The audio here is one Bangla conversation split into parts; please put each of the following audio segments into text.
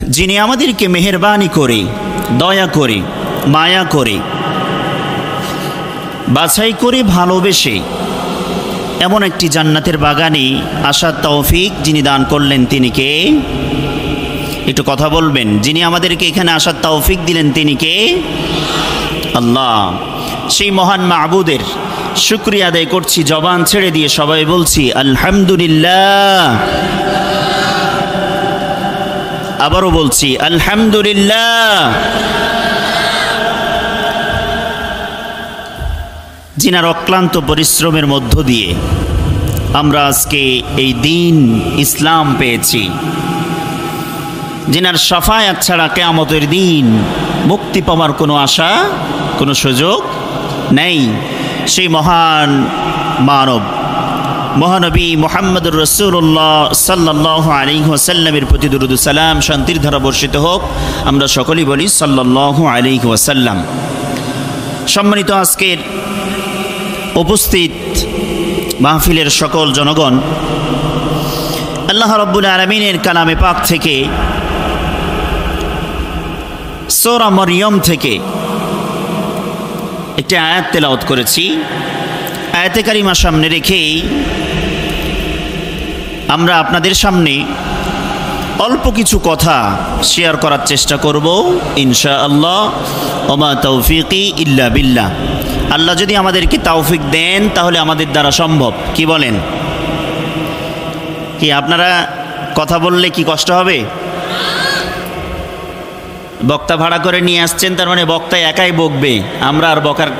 যিনি আমাদেরকে মেহেরবানি করে, দয়া করে, মায়া করে, বাছাই করে, ভালোবেসে এমন একটি জান্নাতের বাগানে আসার তৌফিক যিনি দান করলেন তিনি কে? একটু কথা বলবেন। যিনি আমাদেরকে এখানে আসার তৌফিক দিলেন তিনি কে? আল্লাহ। সেই মহান মাবুদের শুকরিয়া আদায় করছি জবান ছেড়ে দিয়ে, সবাই বলছি আলহামদুলিল্লাহ। আবারও বলছি আলহামদুলিল্লাহ। যিনার অক্লান্ত পরিশ্রমের মধ্য দিয়ে আমরা আজকে এই দিন ইসলাম পেয়েছি, যিনার শাফায়াত ছাড়া কিয়ামতের দিন মুক্তি পাওয়ার কোনো আশা, কোনো সুযোগ নেই, সেই মহান মানব মহানবী মুহাম্মদুর রাসূলুল্লাহ সাল্লাল্লাহু আলাইহি ওয়াসাল্লামের প্রতি দরুদ ও সালাম শান্তির ধারা বর্ষিত হোক। আমরা সকলেই বলি সাল্লাল্লাহু আলাইহি ওয়াসাল্লাম। সম্মানিত আজকের উপস্থিত মাহফিলের সকল জনগণ, আল্লাহ রাব্বুল আলামিনের কালামে পাক থেকে সূরা মরিয়ম থেকে একটি আয়াত তেলাওয়াত করেছি। আয়াতে কারিমা সামনে রেখেই আমরা আপনাদের সামনে অল্প কিছু কথা শেয়ার করার চেষ্টা করব ইনশাআল্লাহ। ওমা তৌফিকি ইল্লা বিল্লাহ। আল্লাহ যদি আমাদেরকে তৌফিক দেন তাহলে আমাদের দ্বারা সম্ভব। কি বলেন? কি আপনারা কথা বললে কি কষ্ট হবে? বক্তা ভাড়া করে নিয়ে আসছেন, তার মানে বক্তা একাই বকবে, আমরা আর বকার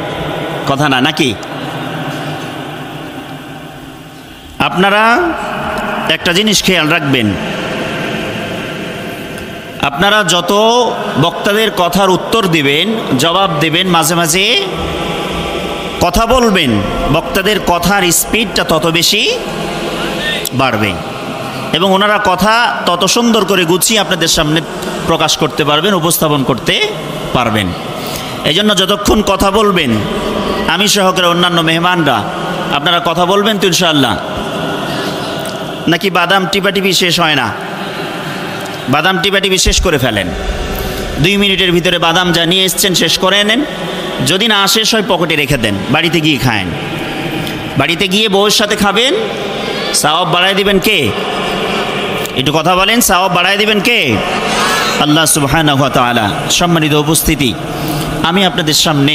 কথা না, নাকি? আপনারা একটা জিনিস খেয়াল রাখবেন, আপনারা যত বক্তাদের কথার উত্তর দিবেন, জবাব দেবেন, মাঝে মাঝে কথা বলবেন, বক্তাদের কথার স্পিডটা তত বেশি বাড়বে এবং ওনারা কথা তত সুন্দর করে গুছিয়ে আপনাদের সামনে প্রকাশ করতে পারবেন, উপস্থাপন করতে পারবেন। এই জন্য যতক্ষণ কথা বলবেন, আমি সহকারে অন্যান্য মেহমানরা আপনারা কথা বলবেন তো ইনশাআল্লাহ? নাকি বাদাম টিপাটিপি শেষ হয় না? বাদাম টিপাটিপি শেষ করে ফেলেন। 2 মিনিটের ভিতরে বাদাম যা নিয়ে এসছেন শেষ করে নেন। যদি না শেষ হয় পকেটে রেখে দেন, বাড়িতে গিয়ে খায়েন। বাড়িতে গিয়ে বউয়ের সাথে খাবেন, সওয়াব বাড়ায় দিবেন কে? একটু কথা বলেন, সওয়াব বাড়ায় দিবেন কে? আল্লাহ সুবহানাহু ওয়া তাআলা। সম্মানিত উপস্থিতি, আমি আপনাদের সামনে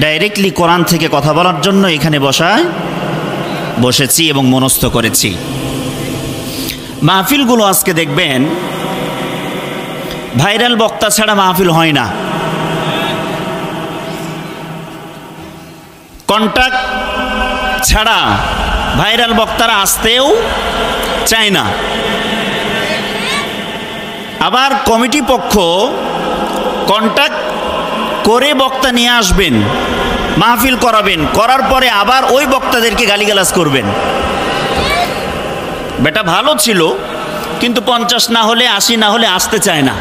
ডাইরেক্টলি কোরআন থেকে কথা বলার জন্য এখানে বসেছি এবং মনস্থ করেছি। মাহফিলগুলো আজকে দেখবেন ভাইরাল বক্তা ছাড়া মাহফিল হয় না, কন্টাক্ট ছাড়া ভাইরাল বক্তারা আসতেও চায় না। আবার কমিটি পক্ষ কন্টাক্ট করে বক্তা নিয়ে আসবেন, মাহফিল করাবেন, করার পরে আবার ওই বক্তাদেরকে গালিগালাজ করবেন। বেটা ভালো ছিল কিন্তু 50 না হলে 80 না হলে আসতে চায় না,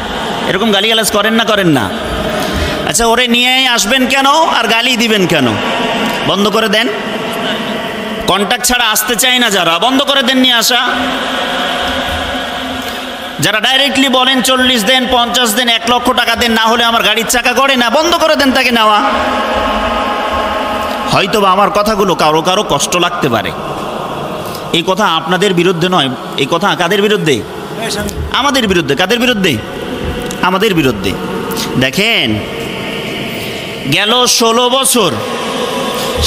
এরকম গালিগালাজ করেন না? করেন না? আচ্ছা, ওরে নিয়ে আসবেন কেন আর গালি দিবেন কেন? বন্ধ করে দেন। কন্টাক্ট ছাড়া আসতে চায় না যারা, বন্ধ করে দেন নিয়ে আসা। যারা ডাইরেক্টলি বলেন 40 দেন, 50 দেন, 1 লক্ষ টাকা দেন, না হলে আমার গাড়ির চাকা করে না, বন্ধ করে দেন তাকে নেওয়া। হয়তোবা আমার কথাগুলো কারো কারো কষ্ট লাগতে পারে। এই কথা আপনাদের বিরুদ্ধে নয়, এই কথা কাদের বিরুদ্ধে? আমাদের বিরুদ্ধে। কাদের বিরুদ্ধে? আমাদের বিরুদ্ধে। দেখেন, গেল 16 বছর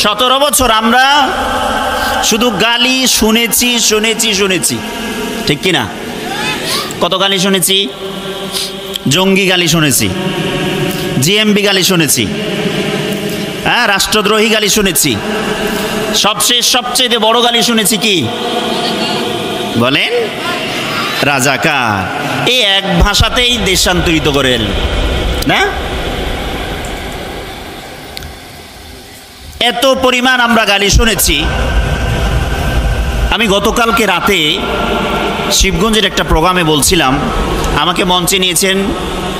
17 বছর আমরা শুধু গালি শুনেছি শুনেছি শুনেছি, ঠিক কিনা? কত গালি শুনেছি? জঙ্গি গালি শুনেছি, জিএমবি গালি শুনেছি, হ্যাঁ, রাষ্ট্রদ্রোহী গালি শুনেছি, সবচেয়ে বড় গালি শুনেছি কি বলেন? রাজাকার। এই এক ভাষাতেই দেশান্তরিত করেন না? এত পরিমাণ আমরা গালি শুনেছি। আমি গতকালকে রাতে শিবগঞ্জের একটা প্রোগ্রামে বলছিলাম, আমাকে মঞ্চে নিয়েছেন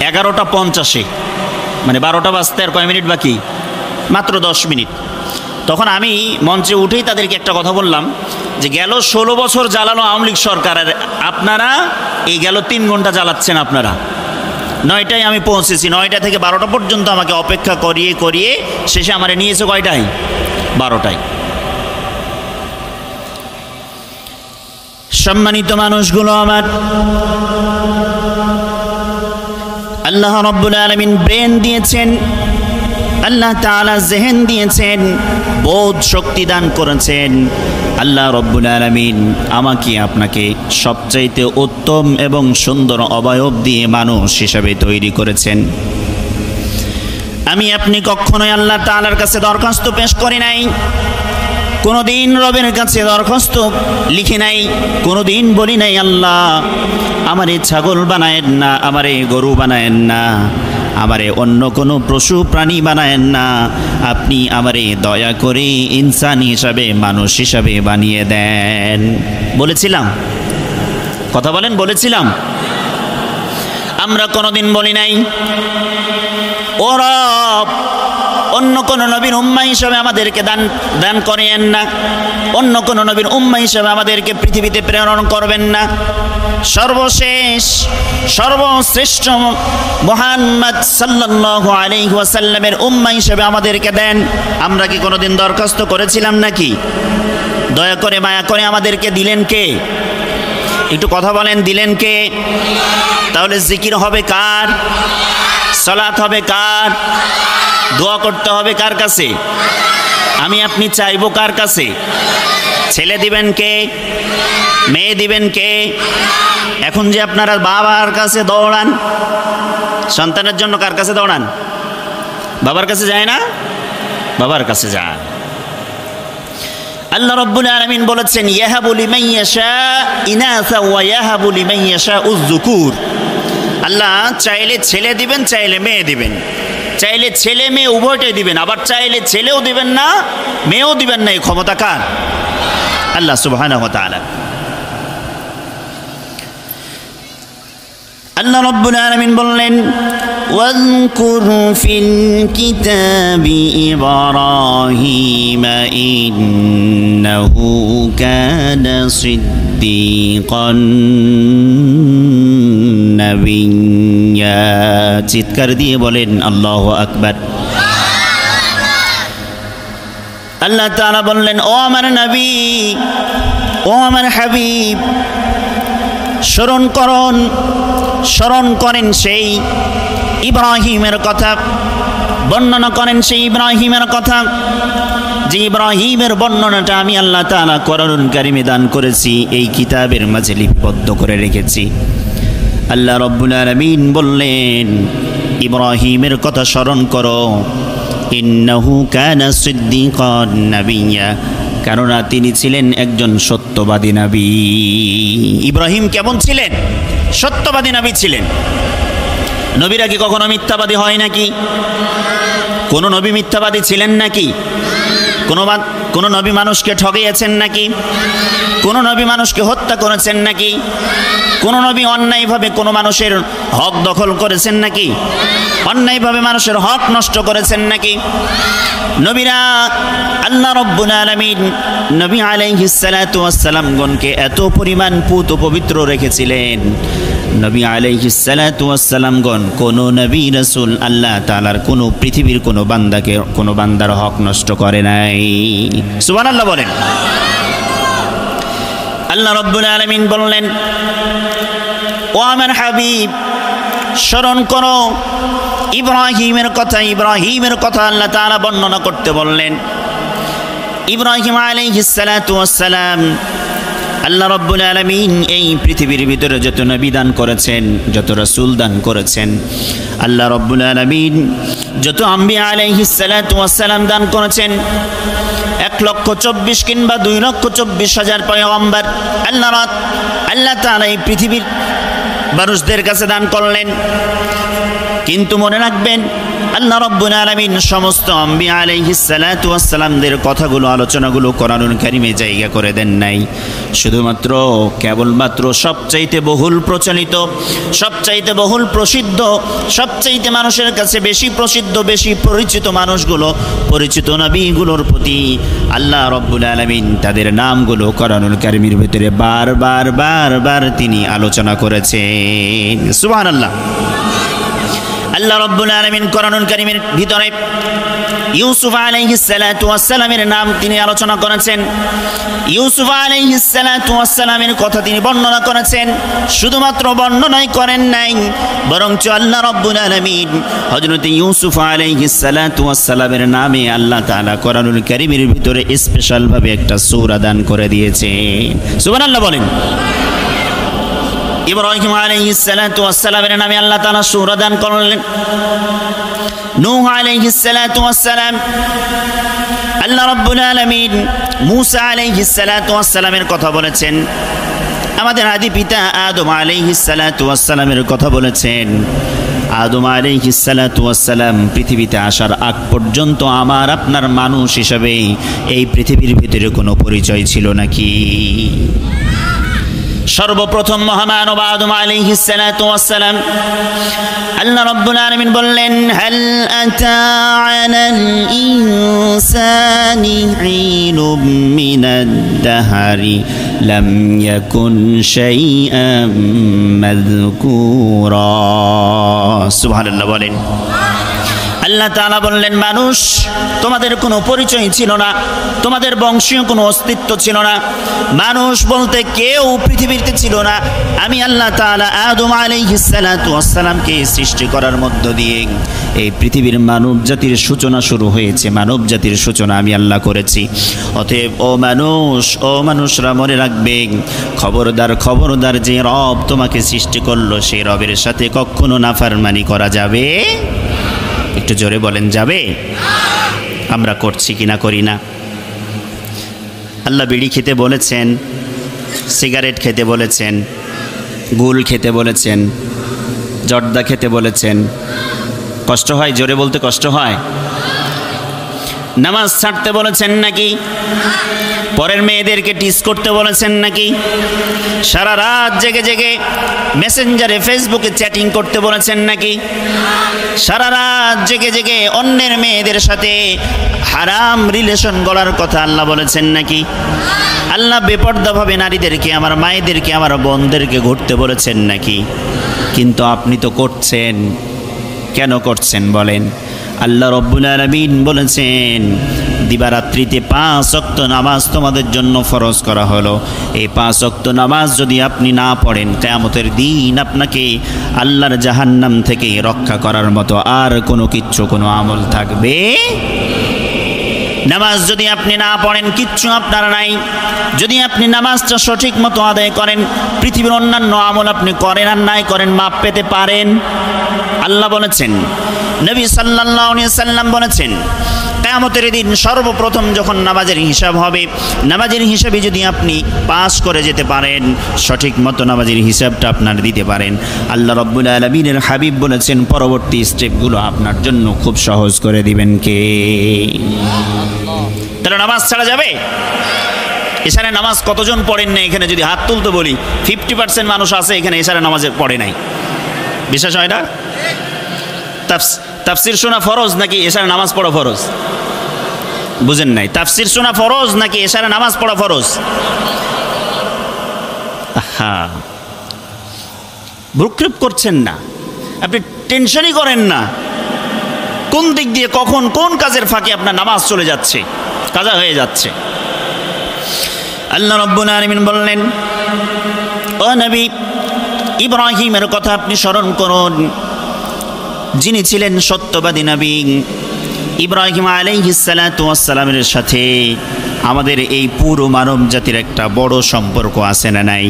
11টা 50-এ, মানে 12টা বাজতে আর কয় মিনিট বাকি? মাত্র 10 মিনিট। তখন আমি মঞ্চে উঠেই তাদেরকে একটা কথা বললাম যে গেল 16 বছর জ্বালানো আওয়ামী লীগ সরকারের, আপনারা এই গেল 3 ঘন্টা জ্বালাচ্ছেন। আপনারা 9টায় আমি পৌঁছেছি, 9টা থেকে 12টা পর্যন্ত আমাকে অপেক্ষা করিয়ে করিয়ে শেষে আমারে নিয়েছে কয়টায়? 12টায়। সম্মানিত মানুষগুলো আমার, আল্লাহ রাব্বুল আলামিন ব্রেন দিয়েছেন, আল্লাহ তাআলা জেহেন দিয়েছেন, বোধ শক্তি দান করেছেন। আল্লাহ রাব্বুল আলামিন আমাকে আপনাকে সবচাইতে উত্তম এবং সুন্দর অবয়ব দিয়ে মানুষ হিসাবে তৈরি করেছেন। আমি আপনি কখনোই আল্লাহ তাআলার কাছে দরখাস্ত পেশ করি নাই, কোনোদিন রবের কাছে দরখাস্ত লিখি নাই, কোনোদিন বলি নাই আল্লাহ আমারে ছাগল বানায়েন না, আমারে গরু বানায়েন না, আমারে অন্য কোনো পশু প্রাণী বানায়েন না, আপনি আমারে দয়া করে ইনসান হিসাবে, মানুষ হিসাবে বানিয়ে দেন। বলেছিলাম? কথা বলেন, বলেছিলাম? আমরা কোনোদিন বলি নাই ও রব অন্য কোন নবীর উম্মাহ হিসেবে আমাদেরকে দান করেন না, অন্য কোন নবীর উম্মাহ হিসেবে আমাদেরকে পৃথিবীতে প্রেরণ করবেন না, সর্বশেষ সর্বশ্রেষ্ঠ মুহাম্মদ সাল্লাল্লাহু আলাইহি ওয়াসাল্লামের উম্মাহ হিসেবে আমাদেরকে দেন। আমরা কি কোনোদিন দরখাস্ত করেছিলাম নাকি? দয়া করে মায়া করে আমাদেরকে দিলেন কে? একটু কথা বলেন, দিলেন কে? তাহলে জিকির হবে কার? সালাত হবে কার? দোয়া করতে হবে কার কাছে? আমি আপনি চাইবো কার কাছে? ছেলে দিবেন কে? মেয়ে দিবেন কে? এখন যে আপনারা বাবার কাছে দৌড়ান, সন্তানের জন্য কার কাছে দৌড়ান? বাবার কাছে যায় না? বাবার কাছে যায়। আল্লাহ রাব্বুল আলামিন বলেছেন ইয়াহাবু লিমান ইয়াশা ইনাসা ওয়া ইয়াহাবু লিমান ইয়াশা উয-যুকুর। আল্লাহ চাইলে ছেলে দিবেন, চাইলে মেয়ে দিবেন, চাইলে ছেলে মেয়ে উভয়টাই দিবেন, আবার চাইলে ছেলেও দিবেন না মেয়েও দিবেন না। এই ক্ষমতা কার? আল্লাহ সুবহানাহু ওয়া তাআলা। আল্লাহ রাব্বুল আলামিন বললেন ওয়াযকুর ফিল কিতাবি ইব্রাহিম ইন্নাহু কানা সিদ্দীকান নাবিয়্যা। চিৎকার দিয়ে বলেন আল্লাহু আকবার। আল্লাহ তাআলা বললেন ও আমার নবী, ও আমার হাবিব, স্মরণ করেন সেই ইব্রাহিমের কথা, বর্ণনা করেন সেই ইব্রাহিমের কথা, যে ইব্রাহিমের বর্ণনাটা আমি আল্লাহ তাআলা কোরআনুল কারীমে দান করেছি, এই কিতাবের মাঝে লিপিবদ্ধ করে রেখেছি। আল্লাহ রাব্বুল আলামিন বললেন ইব্রাহিমের কথা স্মরণ করো, ইন্নাহু কানা সিদ্দীকান নাবিয়্যা, কেননা তিনি ছিলেন একজন সত্যবাদী নবী। ইব্রাহিম কেমন ছিলেন? সত্যবাদী নবী ছিলেন। নবীরা কি কখনো মিথ্যাবাদী হয় নাকি? কোন নবী মিথ্যাবাদী ছিলেন নাকি? কোন নবী মানুষকে ঠকিয়েছেন নাকি? কোন নবী মানুষকে হত্যা করেছেন নাকি? কোন নবী অন্যায়ভাবে কোনো মানুষের হক দখল করেছেন নাকি? অন্যায়ভাবে মানুষের হক নষ্ট করেছেন নাকি? নবীরা আল্লাহ রাব্বুল আলামিন নবী আলাইহিস সালাতু ওয়াস সালাম গণকে এত পরিমাণ পুত পবিত্র রেখেছিলেন, নবী আলাইহিস সালাতু ওয়াস সালাম গণ কোন নবী রাসূল আল্লাহ তাআলার কোন পৃথিবীর কোন বান্দাকে কোন বান্দার হক নষ্ট করে নাই। সুবহানাল্লাহ বলেন। আল্লাহ রাব্বুল আলামিন বললেন ও আমার হাবিব স্মরণ করো ইব্রাহিমের কথা। ইব্রাহিমের কথা আল্লাহ তাআলা বর্ণনা করতে বললেন। ইব্রাহিম আলাইহিস সালাতু ওয়াস সালাম আল্লাহ রাব্বুল আলামিন এই পৃথিবীর ভিতরে যত নবী দান করেছেন, যত রাসূল দান করেছেন, আল্লাহ রাব্বুল আলামিন যত আম্বিয়া আলাইহিস সালাতু ওয়াস সালাম দান করেছেন, 1,24,000 কিংবা 2,24,000 পয়গম্বর আল্লাহ তাআলা এই পৃথিবীর মানুষদের কাছে দান করলেন। কিন্তু মনে রাখবেন আল্লাহ রাব্বুল আলামিন সমস্ত আম্বিয়া আলাইহিস সালাতু ওয়াস সালামদের কথাগুলো আলোচনাগুলো কোরআনুল কারীমে জায়গা করে দেন নাই। শুধুমাত্র কেবলমাত্র সবচাইতে বহুল প্রচলিত, সবচাইতে বহুল প্রসিদ্ধ, সবচাইতে মানুষের কাছে বেশি প্রসিদ্ধ, বেশি পরিচিত মানুষগুলো, পরিচিত নবীগুলোর প্রতি আল্লাহ রাব্বুল আলামিন তাদের নামগুলো কোরআনুল কারীমের ভিতরে বারবার তিনি আলোচনা করেছেন। সুবহানাল্লাহ। আল্লাহ রাব্বুল আলামিন কোরআনুল কারীমের ভিতরে ইউসুফ আলাইহিস সালাতু ওয়াস সালামের নাম তিনি আলোচনা করেছেন। ইউসুফ আলাইহিস সালাতু ওয়াস সালামের কথা তিনি বর্ণনা করেছেন। শুধুমাত্র বর্ণনাই করেন নাই, বরঞ্চ আল্লাহ রাব্বুল আলামিন হযরত ইউসুফ আলাইহিস সালাতু ওয়াস সালামের নামে আল্লাহ তাআলা কোরআনুল কারীমের ভিতরে স্পেশাল ভাবে একটা সূরা দান করে দিয়েছেন। সুবহানাল্লাহ বলেন। ইব্রাহিম আলাইহিস সালাতু ওয়াস সালামের নামে আল্লাহ তাআলা সূরা দান করলেন। নূহ আলাইহিস সালাতু ওয়াস সালাম, আল্লাহ রাব্বুল আলামিন মূসা আলাইহিস সালাতু ওয়াস সালামের কথা বলেছেন। আমাদের আদি পিতা আদম আলাইহিস সালাতু ওয়াস সালামের কথা বলেছেন। আদম আলাইহিস সালাতু ওয়াস সালাম পৃথিবীতে আসার আগ পর্যন্ত আমার আপনার মানুষ হিসেবে এই পৃথিবীর ভিতরে কোনো পরিচয় ছিল নাকি? সর্বপ্রথম মহামানব আদম আলাইহিস সালাতু ওয়াস সালাম, আল্লাহ রাব্বুল আলামিন বললেন হাল আতা আলাল ইনসানি হিনুম মিনাদ দাহরি লাম ইয়াকুন শাইআম মাযকুরা। সুবহানাল্লাহ বলেন। আল্লাহ তাআলা বললেন মানুষ তোমাদের কোনো পরিচয় ছিল না, তোমাদের বংশীয় কোনো অস্তিত্ব ছিল না, মানুষ বলতে কেউ পৃথিবীতে ছিল না। আমি আল্লাহ তাআলা আদম আলাইহিস সালাতু ওয়াস সালামকে সৃষ্টি করার মধ্য দিয়ে এই পৃথিবীর মানব জাতির সূচনা শুরু হয়েছে। মানব জাতির সূচনা আমি আল্লাহ করেছি। অতএব ও মানুষরা মনে রাখবে, খবরদার যে রব তোমাকে সৃষ্টি করলো সেই রবের সাথে কখনো নাফরমানি করা যাবে? একটু জোরে বলেন, যাবে? আমরা করছি কিনা করি না? আল্লাহ বিড়ি খেতে বলেছেন, সিগারেট খেতে বলেছেন, গুল খেতে বলেছেন, জর্দা খেতে বলেছেন। কষ্ট হয়? জোরে বলতে কষ্ট হয়? নামাজ ছাড়তে বলেছেন নাকি? পরের মেয়েদেরকে টিস করতে বলেছেন নাকি? সারা রাত জেগে জেগে মেসেঞ্জারে ফেসবুকে চ্যাটিং করতে বলেছেন নাকি? সারা রাত জেগে জেগে অন্যের মেয়েদের সাথে হারাম রিলেশন গড়ার কথা আল্লাহ বলেছেন নাকি? আল্লাহ বেপর্দাভাবে নারীদেরকে, আমার মায়েদেরকে, আমার বোনদেরকে ঘুরতে বলেছেন নাকি? কিন্তু আপনি তো করছেন। কেন করছেন বলেন? আল্লাহ রাব্বুল আলামিন বলেছেন দিবারাত্রিতে 5 ওয়াক্ত নামাজ তোমাদের জন্য ফরজ করা হলো। এই 5 ওয়াক্ত নামাজ যদি আপনি না পড়েন, কিয়ামতের দিন আপনাকে আল্লাহর জাহান্নাম থেকে রক্ষা করার মতো আর কোনো আমল থাকবে। নামাজ যদি আপনি না পড়েন কিচ্ছু আপনার নাই। যদি আপনি নামাজটা সঠিক মতো আদায় করেন, পৃথিবীর অন্যান্য আমল আপনি করেন আর নাই করেন মাপ পেতে পারেন। আল্লাহ বলেছেন, নবী সাল্লাল্লাহু আলাইহি সাল্লাম বলেছেন কিয়ামতের দিন সর্বপ্রথম যখন নামাজের হিসাব হবে, নামাজের হিসাবে যদি আপনি পাস করে যেতে পারেন, সঠিক মতো নামাজের হিসাবটা আপনার দিতে পারেন, আল্লাহ রাব্বুল আলামিনের হাবিব বলেছেন পরবর্তী স্টেপগুলো আপনার জন্য খুব সহজ করে দিবেন কে? তাহলে নামাজ ছাড়া যাবে? এছাড়া নামাজ কতজন পড়েন না এখানে? যদি হাত তুলতে বলি 50% মানুষ আছে এখানে এছাড়া নামাজে পড়ে নাই। বিশ্বাস হয় না? তাফসির শোনা ফরজ নাকি এছাড়া নামাজ পড়া ফরজ? বুঝেন নাই? তাফসির শোনা ফরজ নাকি এছাড়া নামাজ পড়া ফরজ? হ্যাঁ, ভ্রুক্ষেপ করছেন না, আপনি টেনশনই করেন না কোন দিক দিয়ে কখন কোন কাজের ফাঁকে আপনার নামাজ চলে যাচ্ছে, কাজা হয়ে যাচ্ছে। আল্লাহ রাব্বুল আলামিন বললেন, ও নবী ইব্রাহিমের কথা আপনি স্মরণ করুন, যিনি ছিলেন সত্যবাদী নবী। ইব্রাহিম আলাইহিস সালাতু ওয়াস সালামের সাথে আমাদের এই পুরো মানব জাতির একটা বড় সম্পর্ক আছে না নাই?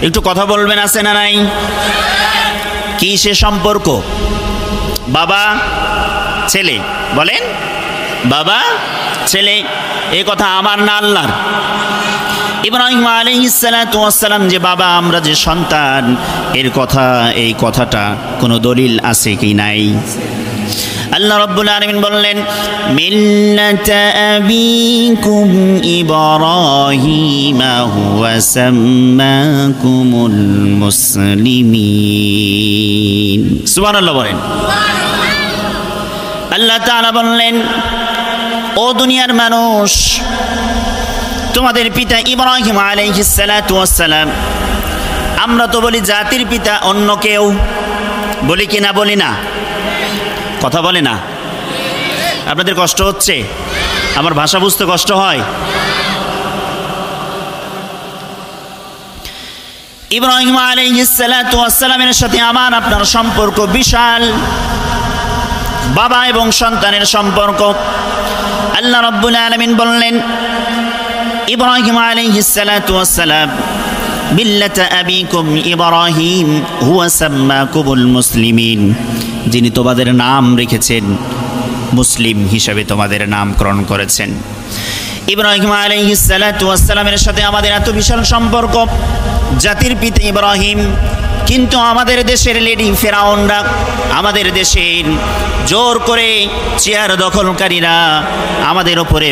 একটু কথা বলবেন, আছে না নাই? কি সে সম্পর্ক? বাবা ছেলে, বলেন বাবা ছেলে। এই কথা আমার না আল্লাহর? ইব্রাহিম আলাইহিস সালাতু ওয়াস সালাম যে বাবা, আমরা যে সন্তান, এর কথা, এই কথাটা কোনো দলিল আছে কি নাই? আল্লাহ রাব্বুল আলামিন বললেন, মিল্লাতা আবিকুম ইব্রাহিম হুয়া সাম্মাকুমুল মুসলিমিন। সুবহানাল্লাহ বলেন। আল্লাহ তাআলা বললেন, ও দুনিয়ার মানুষ, তোমাদের পিতা ইব্রাহিম আলাইহিস সালাতু ওয়াস সালাম, আমরা তো বলি জাতির পিতা, অন্য কেউ বলি কি না? বলি না? কথা বলে না? আপনাদের কষ্ট হচ্ছে? আমার ভাষা বুঝতে কষ্ট হয়? ইব্রাহিম আলাইহিস সালাতু ওয়াস সালামের সাথে আমার আপনার সম্পর্ক বিশাল, বাবা এবং সন্তানের সম্পর্ক। আল্লাহ রাব্বুল আলামিন বললেন, ইব্রাহিম আলাইহিস সালাতু ওয়াস সালাম মিল্লাতা আবিকুম ইব্রাহিম হুয়া সাম্মাকুমুল মুসলিমিন, যিনি তোমাদের নাম রেখেছেন, মুসলিম হিসাবে তোমাদের নামকরণ করেছেন। ইব্রাহিম আলাইহিস সালাতু ওয়াস সালামের সাথে আমাদের এত বিশাল সম্পর্ক, জাতির পিতা ইব্রাহিম। কিন্তু আমাদের দেশের লেডি ফেরাউনরা, আমাদের দেশের জোর করে চেয়ার দখলকারীরা আমাদের ওপরে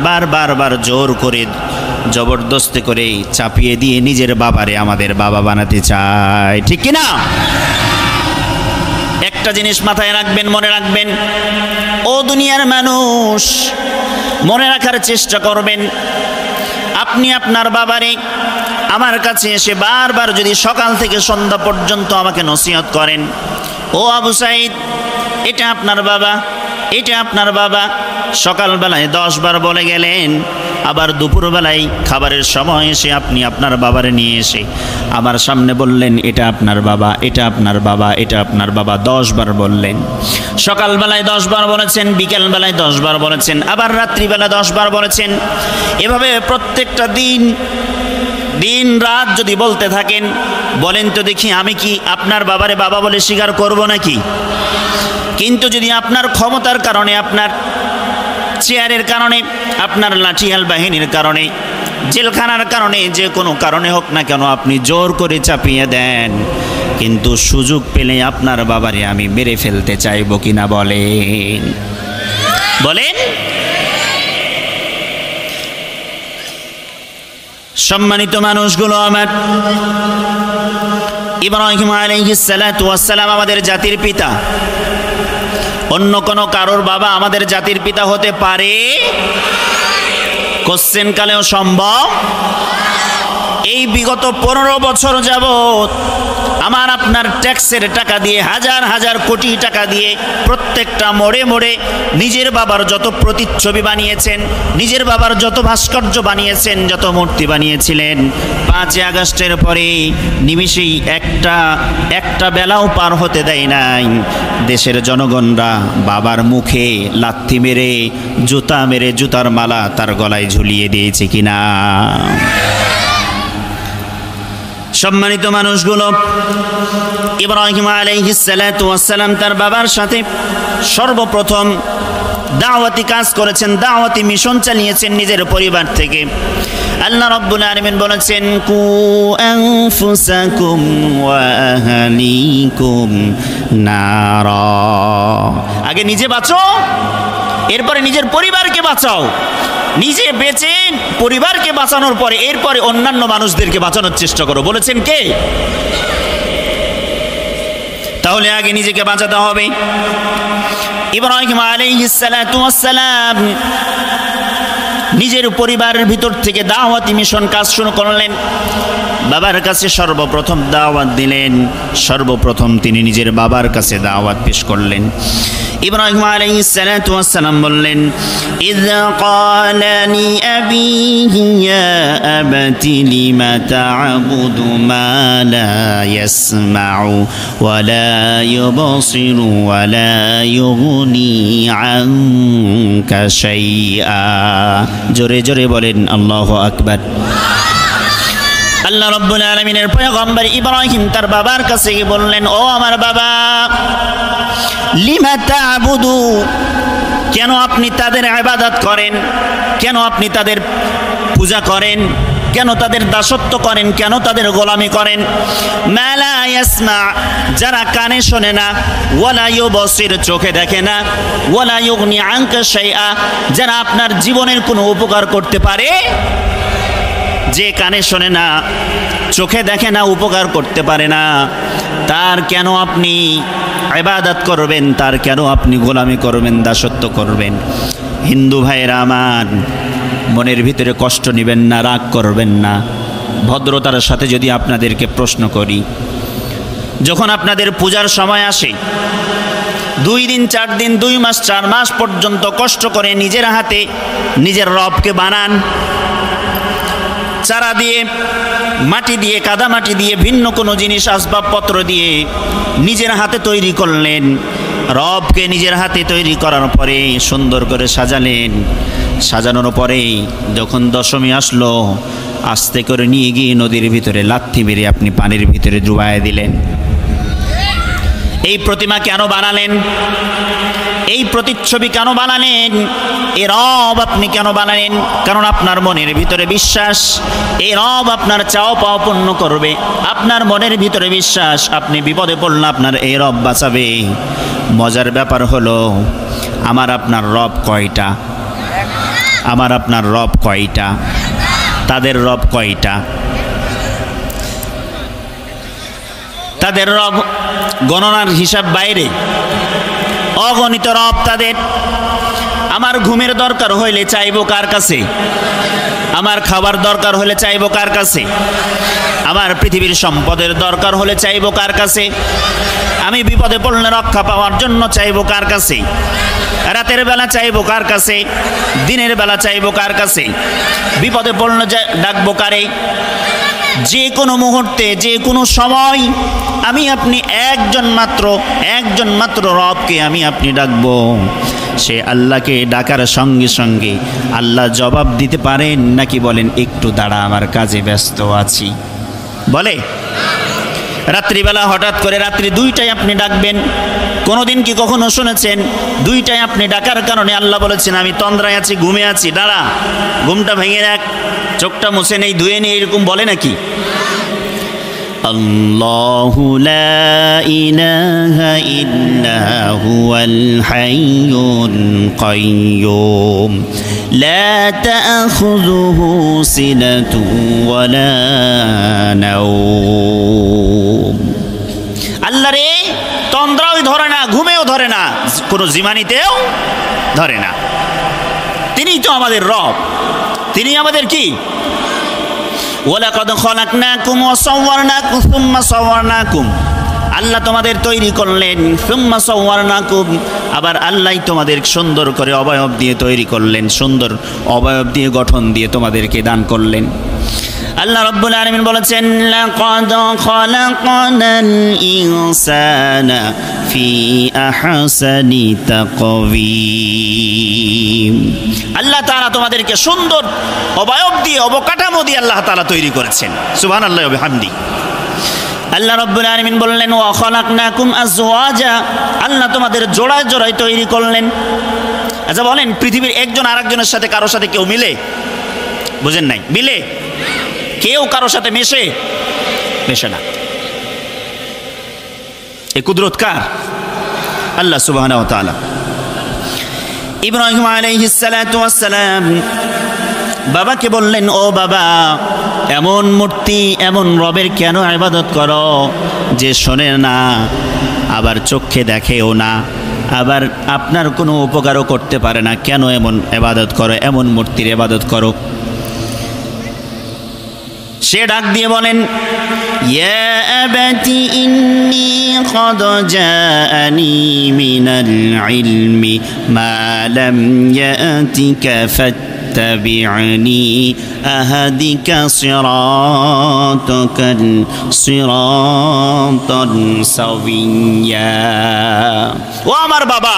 বারবার জোর করে, জবরদস্তি করে চাপিয়ে দিয়ে নিজের বাবারে আমাদের বাবা বানাতে চায়, ঠিক কি না? একটা জিনিস মাথায় রাখবেন, মনে রাখবেন, ও দুনিয়ার মানুষ, মনে রাখার চেষ্টা করবেন, আপনি আপনার বাবারে আমার কাছে এসে বারবার যদি সকাল থেকে সন্ধ্যা পর্যন্ত আমাকে নসিহত করেন, ও আবু সাইদ, এটা আপনার বাবা, এটা আপনার বাবা, সকালবেলায় 10 বার বলে গেলেন, আবার দুপুরবেলায় খাবারের সময় এসে আপনি আপনার বাবারে নিয়ে এসে আমার সামনে বললেন, এটা আপনার বাবা, এটা আপনার বাবা, এটা আপনার বাবা, 10 বার বললেন। সকালবেলায় 10 বার বলেছেন, বিকেলবেলায় 10 বার বলেছেন, আবার রাত্রিবেলা 10 বার বলেছেন। এভাবে প্রত্যেকটা দিন রাত যদি বলতে থাকেন, বলেন তো দেখি, আমি কি আপনার বাবারে বাবা বলে স্বীকার করব নাকি? কিন্তু যদি আপনার ক্ষমতার কারণে, আপনার চেয়ারের কারণে, আপনার লাঠিয়াল বাহিনীর কারণে, জেলখানার কারণে, যে কোনো কারণে হোক না কেন, আপনি জোর করে চাপিয়ে দেন, কিন্তু সুযোগ পেলে আপনার বাবারে আমি মেরে ফেলতে চাইব কিনা বলেন? বলেন। সম্মানিত মানুষগুলো আমার, ইব্রাহিম আলাইহিস সালাতু ওয়াস সালাম আমাদের জাতির পিতা। অন্য কোন কারোর বাবা আমাদের জাতির পিতা হতে পারে? কোশ্চেন কালেও সম্ভব? এই বিগত 15 বছর যাবত আমার আপনার ট্যাক্সের টাকা দিয়ে, হাজার হাজার কোটি টাকা দিয়ে প্রত্যেকটা মোড়ে মোড়ে নিজের বাবার যত প্রতিচ্ছবি বানিয়েছেন, নিজের বাবার যত ভাস্কর্য বানিয়েছেন, যত মূর্তি বানিয়েছিলেন, 5 আগস্টের পরে নিমিষেই একটা বেলাও পার হতে দেয় নাই। দেশের জনগণরা বাবার মুখে লাথি মেরে, জুতা মেরে, জুতার মালা তার গলায় ঝুলিয়ে দিয়েছে কিনা? সম্মানিত মানুষগুলো, ইব্রাহিম আলাইহিস সালাতু ওয়াস সালাম তার বাবার সাথে সর্বপ্রথম দাওয়াতি কাজ করেছেন, দাওয়াতি মিশন চালিয়েছেন নিজের পরিবার থেকে। আল্লাহ রাব্বুল আলামিন বলেছেন, কু আনফুসাকুম ওয়া আহলিকুম নারা, আগে নিজে বাঁচো, এরপরে নিজের পরিবারকে বাঁচাও। নিজে বেঁচে পরিবারকে বাঁচানোর পরে এরপরে অন্যান্য মানুষদেরকে বাঁচানোর চেষ্টা করো। বলেছেন কে? তাহলে আগে নিজেকে বাঁচাতে হবে। ইব্রাহিম আলাইহিস সালাতু ওয়াস সালাম নিজের পরিবারের ভিতর থেকে দাওয়াতি মিশন কাজ শুরু করলেন। বাবার কাছে সর্বপ্রথম দাওয়াত দিলেন, সর্বপ্রথম তিনি নিজের বাবার কাছে দাওয়াত পেশ করলেন। ইব্রাহিম আলাইহিস সালাতু ওয়াস সালাম বললেন, ইযা ক্বালা লি আবিহি ইয়া আবাতি লিমা তা'বুদু মা লা ইয়াসমাউ ওয়া লা ইউবসিরু ওয়া লা ইউগনি আনকা শাইআ। জোরে জোরে বলেন আল্লাহু আকবার। আল্লাহ রাব্বুল আলামিনের পয়গম্বর ইব্রাহিম তার বাবার কাছে গিয়ে বললেন, ও আমার বাবা, লিমা তা'বুদু, কেন আপনি তাদের ইবাদত করেন, কেন আপনি তাদের পূজা করেন, কেন তাদের দাসত্ব করেন, কেন তাদের গোলামি করেন? মা লা ইয়াসমা, যারা কানে শোনে না, ওয়ালা ইউবসির, চোখে দেখে না, ওয়ালা ইউগনি আনকা শাইআ, যারা আপনার জীবনের কোনো উপকার করতে পারে। যে কানে শোনে না, চোখে দেখে না, উপকার করতে পারে না, তার কেন আপনি ইবাদত করবেন? তার কেন আপনি গোলামি করবেন, দাসত্ব করবেন? হিন্দু ভাইয়েরা আমার, মনের ভিতরে কষ্ট নেবেন না, রাগ করবেন না। ভদ্রতার সাথে যদি আপনাদেরকে প্রশ্ন করি, যখন আপনাদের পূজার সময় আসে, 2 দিন 4 দিন 2 মাস 4 মাস পর্যন্ত কষ্ট করে নিজের হাতে নিজের রবকে বানান, চারা দিয়ে, মাটি দিয়ে, কাদা মাটি দিয়ে, ভিন্ন কোনো জিনিস আসবাবপত্র দিয়ে নিজের হাতে তৈরি করলেন। রবকে নিজের হাতে তৈরি করার পরে সুন্দর করে সাজালেন। সাজানোর পরে যখন দশমী আসলো, আস্তে করে নিয়ে গিয়ে নদীর ভিতরে লাথি মেরে আপনি পানির ভিতরে ডুবাইয়া দিলেন। এই প্রতিমা কেন বানালেন? এই প্রতিচ্ছবি কেন বানালেন? এই রব আপনি কেন বানালেন? কারণ আপনার মনের ভিতরে বিশ্বাস এই রব আপনার চাও পাওয়া পূর্ণ করবে। আপনার মনের ভিতরে বিশ্বাস, আপনি বিপদে পড়লে আপনার এই রব বাঁচাবে। মজার ব্যাপার হলো, আমার আপনার রব কয়টা? আমার আপনার রব কয়টা? তাদের রব কয়টা? তাদের রব গণনার হিসাব বাইরে, অগণিত রব তাদের। আমার ঘুমের দরকার হইলে চাইবো কার কাছে? আমার খাবার দরকার হলে চাইবো কার কাছে? আমার পৃথিবীর সম্পদের দরকার হলে চাইবো কার কাছে? আমি বিপদে পড়লে রক্ষা পাওয়ার জন্য চাইবো কার কাছে? রাতের বেলা চাইবো কার কাছে? দিনের বেলা চাইবো কার কাছে? বিপদে পড়লে ডাকবো কারে? যে কোনো মুহূর্তে, যে কোনো সময় আমি আপনি একজন মাত্র রবকে আমি আপনি ডাকবো। সে আল্লাহকে ডাকার সঙ্গে সঙ্গে আল্লাহ জবাব দিতে পারেন নাকি বলেন একটু দাঁড়া আমার কাজে ব্যস্ত আছি? বলে? রাত্রিবেলা হঠাৎ করে রাত্রি 2টায় আপনি ডাকবেন। কোনোদিন কি কখনো শুনেছেন 2টায় আপনি ডাকার কারণে আল্লাহ বলেছেন আমি তন্দ্রায় আছি, ঘুমে আছি, দাঁড়া, ঘুমটা ভেঙে রাখ, চোখটা মুছে নেই, ধুয়ে নেই, এরকম বলে নাকি? আল্লাহু লা ইলাহা ইল্লা হুয়াল হাইয়ুল কাইয়্যুম লা তা'খুযুহু সিনাতুন ওয়ালা নাওম। আল্লাহ রে, তন্দ্রাও ধরে না, ঘুমেও ধরে না, কোনো জিমানিতেও ধরে না। তিনিই তো আমাদের রব, তিনি আমাদের কি? ওয়ালাকাদ খালাকনাকুম ওয়া সাওয়ারনাকুম সুম্মা সাওয়ারনাকুম। আল্লাহ তোমাদের তৈরি করলেন, সুম্মা সাওয়ারনাকুম, আবার আল্লাহই তোমাদের সুন্দর করে অবয়ব দিয়ে তৈরি করলেন, সুন্দর অবয়ব দিয়ে গঠন দিয়ে তোমাদেরকে দান করলেন। আল্লাহ রাব্বুল আলামিন বলেছেন লাকাদ খালাকনাল ইনসানা ফি আহসানি তাকওয়িম। আল্লাহ তাআলা তোমাদেরকে সুন্দর অবয়ব দিয়ে, অবকাঠামো দিয়ে আল্লাহ তাআলা তৈরি করেছেন। সুবহানাল্লাহি ওয়া বিহামদি। আল্লাহ রাব্বুল আলামিন বললেন ওয়া খালাকনাকুম আজওয়াজা, আল্লাহ তোমাদের জোড়ায় জোড়ায় তৈরি করলেন। আচ্ছা বলেন, পৃথিবীর একজন আরেকজনের সাথে কারোর সাথে কেউ মিলে? বুঝেন নাই? মিলে? কেউ কারোর সাথে মেশে না। এ কুদরত কার? আল্লাহ সুবহানাহু ওয়া তাআলা। ইব্রাহিম আলাইহিস সালাতু ওয়াস সালাম বাবাকে বললেন, ও বাবা, এমন মূর্তি, এমন রবের কেন ইবাদত করো যে শোনে না, আবার চোখে দেখেও না, আবার আপনার কোনো উপকারও করতে পারে না? কেন এমন ইবাদত করো, এমন মূর্তির ইবাদত করো? সে ডাক দিয়ে বলেন ইয়া আবাতি ইন্নী ক্বাদ জাআনি মিনাল ইলমি মা লাম ইয়াতিকা ফাত্তাবি'নি আহদিকা সিরাতাকাল সিরাতান সাওয়্যা। ও আমার বাবা,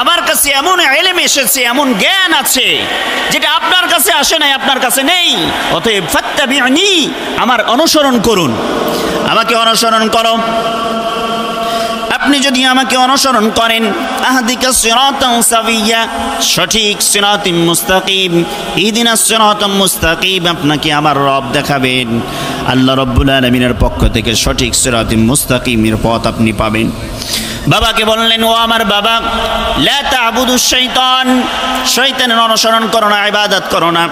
আমার কাছে এমন ইলম এসেছে, এমন জ্ঞান আছে যেটা আপনার কাছে আসে নাই, আপনার কাছে নেই। অতএব ফাত্তাবি'নি, আমার অনুসরণ করুন, আমাকে অনুসরণ করো। আপনি যদি আমাকে অনুসরণ করেন, আহদিকা সিরাতান সাবিয়্যা, সঠিক সিরাতুম মুস্তাকিম, ইহদিনাস সিরাতাম মুস্তাকিম, আপনাকে আমার রব দেখাবেন। আল্লাহ রাব্বুল আলামিনের পক্ষ থেকে সঠিক সিরাতুম মুস্তাকিমের পথ আপনি পাবেন। বাবাকে বললেন, ও আমার বাবা, লা তা'বুদুশ শাইতান, শয়তানের অনুসরণ করো না, ইবাদত করো না।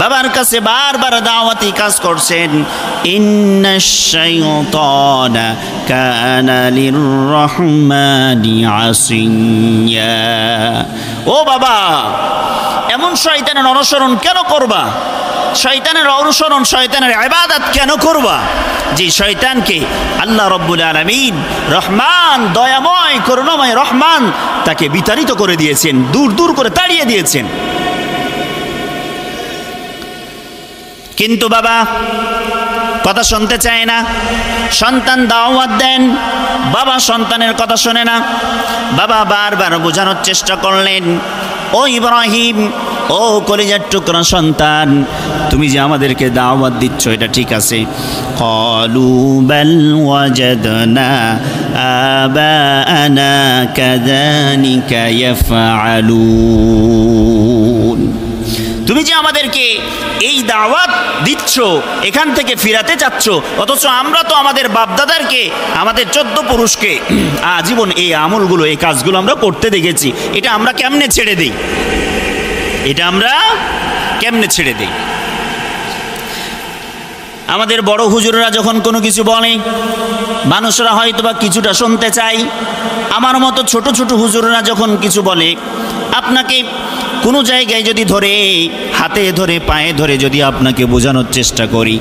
বাবার কাছে বারবার দাওয়াতি কাজ করছেন। ইন্নাশ শাইতানা কানা লির-রহমানি আসিয়্যা। ও বাবা, এমন শয়তানের অনুসরণ কেন করবা? শয়তানের অনুসরণ, শয়তানের ইবাদত কেন করবা? যে শয়তানকে আল্লাহ রাব্বুল আলামিন রহমান, দয়াময়, করুণাময় রহমান, তাকে বিতাড়িত করে দিয়েছেন, দূর দূর করে তাড়িয়ে দিয়েছেন। কিন্তু বাবা কথা শুনতে চায় না। সন্তান দাওয়াত দেন, বাবা সন্তানের কথা শোনে না। বাবা বারবার বোঝানোর চেষ্টা করলেন, ও ইব্রাহিম, ও কলিজার টুকরা সন্তান, তুমি যে আমাদেরকে দাওয়াত দিচ্ছ এটা ঠিক আছে। ক্বালু বাল ওয়াজাদনা আবাআনা কাযালিকা ইয়াফআলুন। তুমি যে আমাদেরকে এই দাওয়াত দিচ্ছ, এখান থেকে ফিরাতে চাচ্ছ, অথচ আমরা তো আমাদের বাপদাদারকে, আমাদের 14 পুরুষকে আজীবন এই আমলগুলো, এই কাজগুলো আমরা করতে দেখেছি। এটা আমরা কেমনে ছেড়ে দিই? এটা আমরা কেমনে ছেড়ে দিই? আমাদের বড় হুজুররা যখন কোনো কিছু বলে, মানুষরা হয়তো বা কিছুটা শুনতে চায়। আমার মতো ছোট ছোট হুজুররা যখন কিছু বলে, আপনাকে কোনো জায়গায় যদি ধরে, হাতে ধরে, পায়ে ধরে যদি আপনাকে বোঝানোর চেষ্টা করি,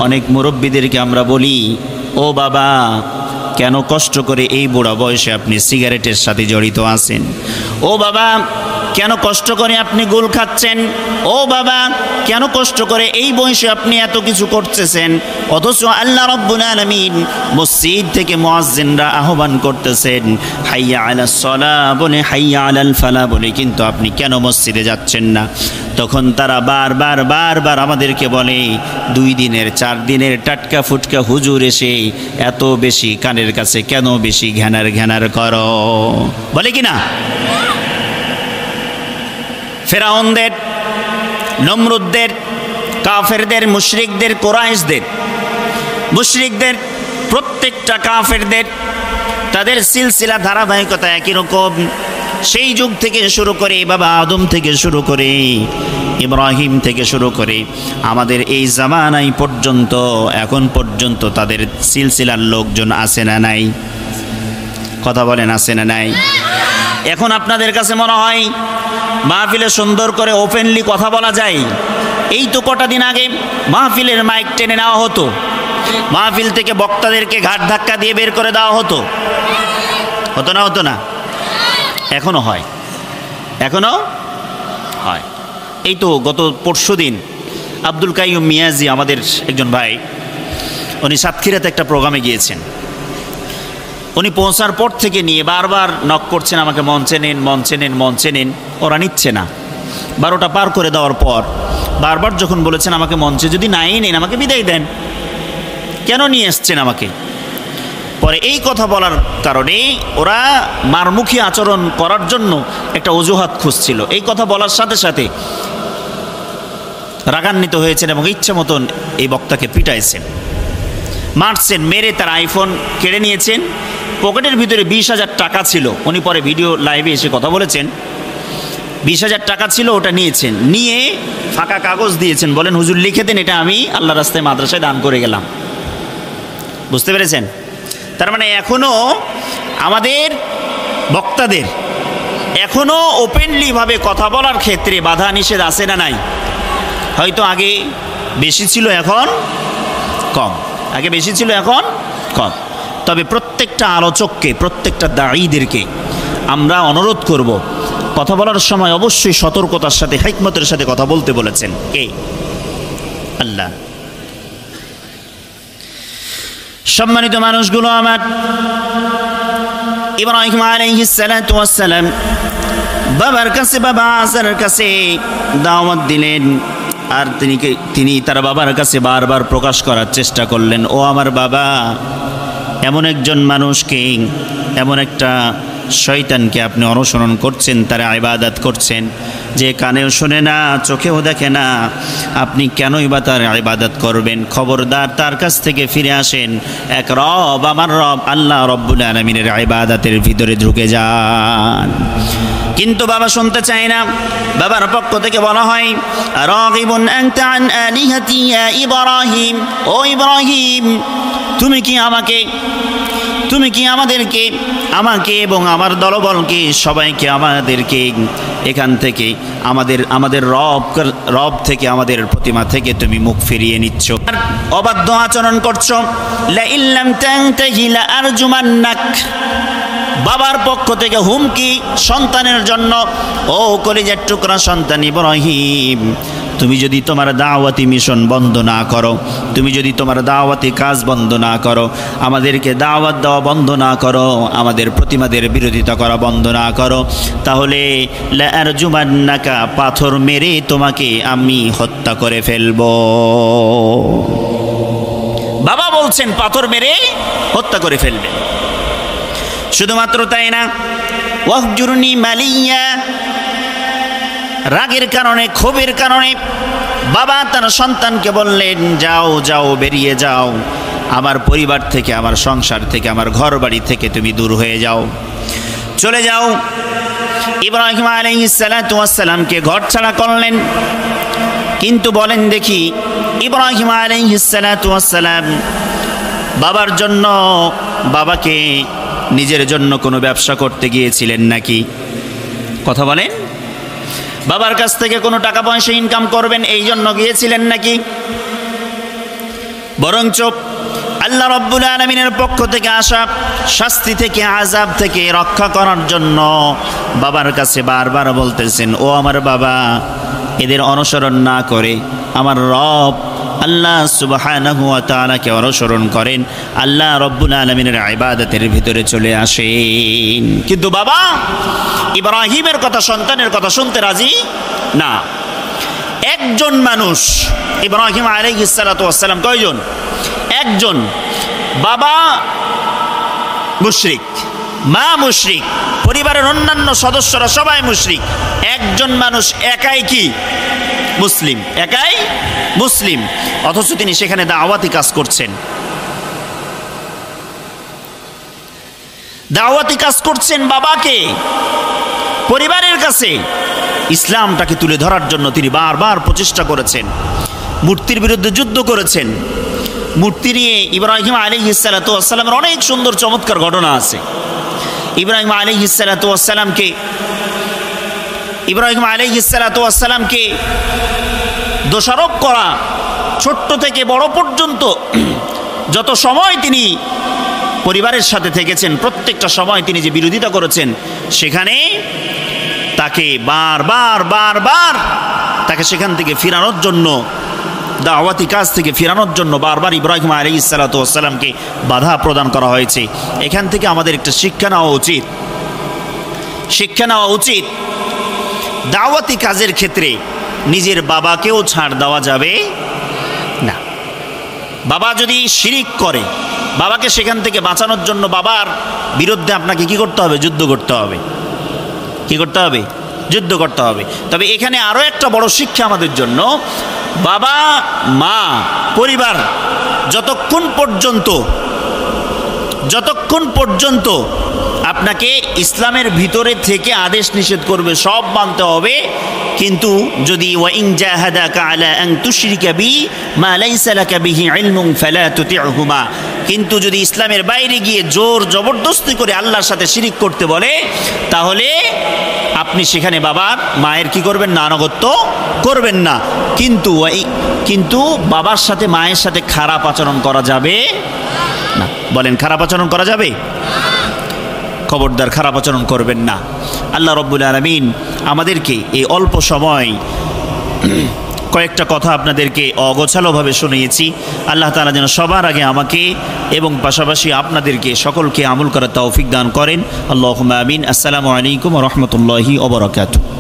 অনেক মুরব্বীদেরকে আমরা বলি, ও বাবা, কেন কষ্ট করে এই বুড়া বয়সে আপনি সিগারেটের সাথে জড়িত আছেন? ও বাবা, কেন কষ্ট করে আপনি গোল খাচ্ছেন? ও বাবা, কেন কষ্ট করে এই বয়সে আপনি এত কিছু করতেছেন? অথচ আল্লাহ রাব্বুল আলামিন মসজিদ থেকে মুয়াজ্জিনরা আহ্বান করতেছেন, হাইয়া আলাস সালাহ বলে, হাইয়া আলাল ফালাহ বলে, কিন্তু আপনি কেন মসজিদে যাচ্ছেন না? তখন তারা বারবার আমাদেরকে বলে, 2 দিনের 4 দিনের টাটকা ফুটকা হুজুর এসে এত বেশি কানের কাছে কেন বেশি ঘ্যানার করো? বলে কি না? ফেরাউনদের, নমরুদদের, কাফেরদের, মুশরিকদের, কুরাইশদের, মুশরিকদের, প্রত্যেকটা কাফেরদের তাদের সিলসিলা ধারাবাহিকতা একই রকম। সেই যুগ থেকে শুরু করে, বাবা আদম থেকে শুরু করে, ইব্রাহিম থেকে শুরু করে আমাদের এই জামানায় পর্যন্ত, এখন পর্যন্ত তাদের সিলসিলার লোকজন আছে না নাই? কথা বলেন, আছে না নাই? এখন আপনাদের কাছে মনে হয় মাহফিলে সুন্দর করে ওপেনলি কথা বলা যায়। এই তো কটা দিন আগে মাহফিলের মাইক টেনে নেওয়া হতো, মাহফিল থেকে বক্তাদেরকে ঘাট ধাক্কা দিয়ে বের করে দেওয়া হতো। হতো না? হতো না? এখনো হয়, এখনো হয়। এই তো গত পরশুদিন আব্দুল কাইয়ুম মিয়াজি, আমাদের একজন ভাই, উনি সাতক্ষীরাতে একটা প্রোগ্রামে গিয়েছেন। উনি পৌঁছার পর থেকে নিয়ে বারবার নক করছেন, আমাকে মঞ্চে নেন, মঞ্চে নেন, মঞ্চে নেন। ওরা নিচ্ছে না। 12টা পার করে দেওয়ার পর বারবার যখন বলেছেন আমাকে মঞ্চে যদি নাই নেন, আমাকে বিদায় দেন, কেন নিয়ে এসছেন আমাকে? পরে এই কথা বলার কারণে ওরা মারমুখী আচরণ করার জন্য একটা অজুহাত খুঁজছিল। এই কথা বলার সাথে সাথে রাগান্বিত হয়েছেন এবং ইচ্ছে মতন এই বক্তাকে পিটাইছেন, মারছেন, মেরে তার আইফোন কেড়ে নিয়েছেন। পকেটের ভিতরে 20,000 টাকা ছিল। উনি পরে ভিডিও লাইভে এসে কথা বলেছেন, 20,000 টাকা ছিল, ওটা নিয়েছেন। নিয়ে ফাঁকা কাগজ দিয়েছেন, বলেন হুজুর লিখে দেন, এটা আমি আল্লাহ রাস্তায় মাদ্রাসায় দান করে গেলাম। বুঝতে পেরেছেন? তার মানে এখনও আমাদের বক্তাদের এখনও ওপেনলিভাবে কথা বলার ক্ষেত্রে বাধা নিষেধ আছে না নাই? হয়তো আগে বেশি ছিল, এখন কম। আগে বেশি ছিল, এখন কম। তবে প্রত্যেকটা আলোচককে, প্রত্যেকটা দাঈদেরকে আমরা অনুরোধ করব, কথা বলার সময় অবশ্যই সতর্কতার সাথে, হিকমতের সাথে কথা বলতে বলেছেন কে? আল্লাহ। সম্মানিত মানুষগুলো আমার, ইব্রাহিম আলাইহিস সালাতু ওয়াস সালাম বাবার কাছে, বাবা আযরের কাছে দাওয়াত দিলেন। আর তিনি তার বাবার কাছে বারবার প্রকাশ করার চেষ্টা করলেন, ও আমার বাবা, এমন একজন মানুষকে, এমন একটা শয়তানকে আপনি অনুসরণ করছেন, তার ইবাদত করছেন, যে কানেও শোনে না, চোখেও দেখে না, আপনি কেনই বা তার ইবাদত করবেন? খবরদার, তার কাছ থেকে ফিরে আসেন। এক রব, আমার রব আল্লাহ রব্বুল আলামিনের ইবাদতের ভিতরে ঢুকে যান। কিন্তু বাবা শুনতে চায় না। বাবার পক্ষ থেকে বলা হয়, রাগিবুন আনতা আন আলিহাতি ইয়া ইব্রাহিম, ও ইব্রাহিম, তুমি কি আমাদেরকে, আমাকে এবং আমার দলবলকে, সবাইকে, আমাদেরকে এখান থেকে, আমাদের রব থেকে, আমাদের প্রতিমা থেকে তুমি মুখ ফিরিয়ে নিচ্ছ, অবাধ্য আচরণ করছো। লা ইল্লাম তানতাহি লা আরজুমান্নাক। বাবার পক্ষ থেকে হুমকি সন্তানের জন্য, ও কলিজার টুকরা সন্তান ইব্রাহিম, তুমি যদি তোমার দাওয়াতি মিশন বন্ধ না করো, তুমি যদি তোমার দাওয়াতি কাজ বন্ধ না করো, আমাদেরকে দাওয়াত দেওয়া বন্ধ না করো, আমাদের প্রতিমাদের বিরোধিতা করা বন্ধ না করো, তাহলে লা আরজুমান্নাকা, পাথর মেরে তোমাকে আমি হত্যা করে ফেলব। বাবা বলছেন পাথর মেরে হত্যা করে ফেলবে। শুধুমাত্র তাই না, ওয়াহজুরনি মালিয়া, রাগের কারণে, ক্ষোভের কারণে বাবা তার সন্তানকে বললেন, যাও যাও, বেরিয়ে যাও, আমার পরিবার থেকে, আমার সংসার থেকে, আমার ঘর বাড়ি থেকে তুমি দূর হয়ে যাও, চলে যাও। ইব্রাহিম আলাইহিস সালাতু ওয়াস সালামকে ঘর ছাড়া করলেন। কিন্তু বলেন দেখি, ইব্রাহিম আলাইহিস সালাতু ওয়াস সালাম বাবার জন্য, বাবাকে নিজের জন্য কোনো ব্যবসা করতে গিয়েছিলেন নাকি? কথা বলেন। বাবার কাছ থেকে কোনো টাকা পয়সা ইনকাম করবেন এই জন্য গিয়েছিলেন নাকি? বরঞ্চ আল্লাহ রাব্বুল আলামিনের পক্ষ থেকে আসা শাস্তি থেকে, আযাব থেকে রক্ষা করার জন্য বাবার কাছে বারবার বলতেছেন, ও আমার বাবা, এদের অনুসরণ না করে আমার রব আল্লাহ সুবহানাহু ওয়া তাআলাকে অনুসরণ করেন, আল্লাহ রব্বুল আলামিনের ইবাদতের ভিতরে চলে আসেন। কিন্তু বাবা ইব্রাহিমের কথা, সন্তানের কথা শুনতে রাজি না। একজন মানুষ, ইব্রাহিম আলাইহিস সালাতু ওয়াস সালাম কয়জন? একজন। বাবা মুশরিক, মা মুশরিক, পরিবারের অন্যান্য সদস্যরা সবাই মুশরিক, একজন মানুষ একাই কি মুসলিম, একাই মুসলিম, অথচ তিনি সেখানে দাওয়াতি কাজ করছেন, দাওয়াতি কাজ করছেন বাবাকে, পরিবারের কাছে ইসলামটাকে তুলে ধরার জন্য তিনি বারবার প্রচেষ্টা করেছেন, মূর্তির বিরুদ্ধে যুদ্ধ করেছেন। মূর্তি নিয়ে ইব্রাহিম আলাইহিস সালাতু ওয়াস সালামের অনেক সুন্দর চমৎকার ঘটনা আছে। ইব্রাহিম আলাইহিস সালাতু ওয়াস সালামকে দোষারোপ করা, ছোট্ট থেকে বড় পর্যন্ত যত সময় তিনি পরিবারের সাথে থেকেছেন, প্রত্যেকটা সময় তিনি যে বিরোধিতা করেছেন, সেখানে তাকে বারবার তাকে সেখান থেকে ফিরানোর জন্য, দাওয়াতি কাজ থেকে ফিরানোর জন্য বারবার ইব্রাহিম আলাইহিস সালাতু ওয়াস সালামকে বাধা প্রদান করা হয়েছে। এখান থেকে আমাদের একটা শিক্ষা নেওয়া উচিত, দাওয়াতি কাজের ক্ষেত্রে নিজের বাবাকেও ছাড় দেওয়া যাবে না। বাবা যদি শিরিক করে, বাবাকে সেখান থেকে বাঁচানোর জন্য বাবার বিরুদ্ধে আপনাকে কি করতে হবে? যুদ্ধ করতে হবে। কি করতে হবে? যুদ্ধ করতে হবে। তবে এখানে আরও একটা বড় শিক্ষা আমাদের জন্য, বাবা মা পরিবার যতক্ষণ পর্যন্ত আপনাকে ইসলামের ভিতরে থেকে আদেশ নিষেধ করবে সব মানতে হবে। কিন্তু যদি ওয়াইন জাহাদাকা আলা আন তুশরিকা বি মা লাইসা লাকা বিহি ইলমুন ফালা তুতি'হুমা, কিন্তু যদি ইসলামের বাইরে গিয়ে জোর জবরদস্তি করে আল্লাহর সাথে শিরিক করতে বলে, তাহলে আপনি সেখানে বাবার মায়ের কি করবেন না? আনুগত্য করবেন না। কিন্তু বাবার সাথে মায়ের সাথে খারাপ আচরণ করা যাবে না। বলেন, খারাপ আচরণ করা যাবে? খবরদার খারাপ আচরণ করবেন না। আল্লাহ রব্বুল আলামিন আমাদেরকে এই অল্প সময় কয়েকটা কথা আপনাদেরকে অগোছালোভাবে শুনিয়েছি। আল্লাহ তাআলা যেন সবার আগে আমাকে এবং পাশাপাশি আপনাদেরকে সকলকে আমল করার তৌফিক দান করেন। আল্লাহুম্মা আমিন। আসসালামু আলাইকুম ওয়া রাহমাতুল্লাহি ওয়া বারাকাতুহু।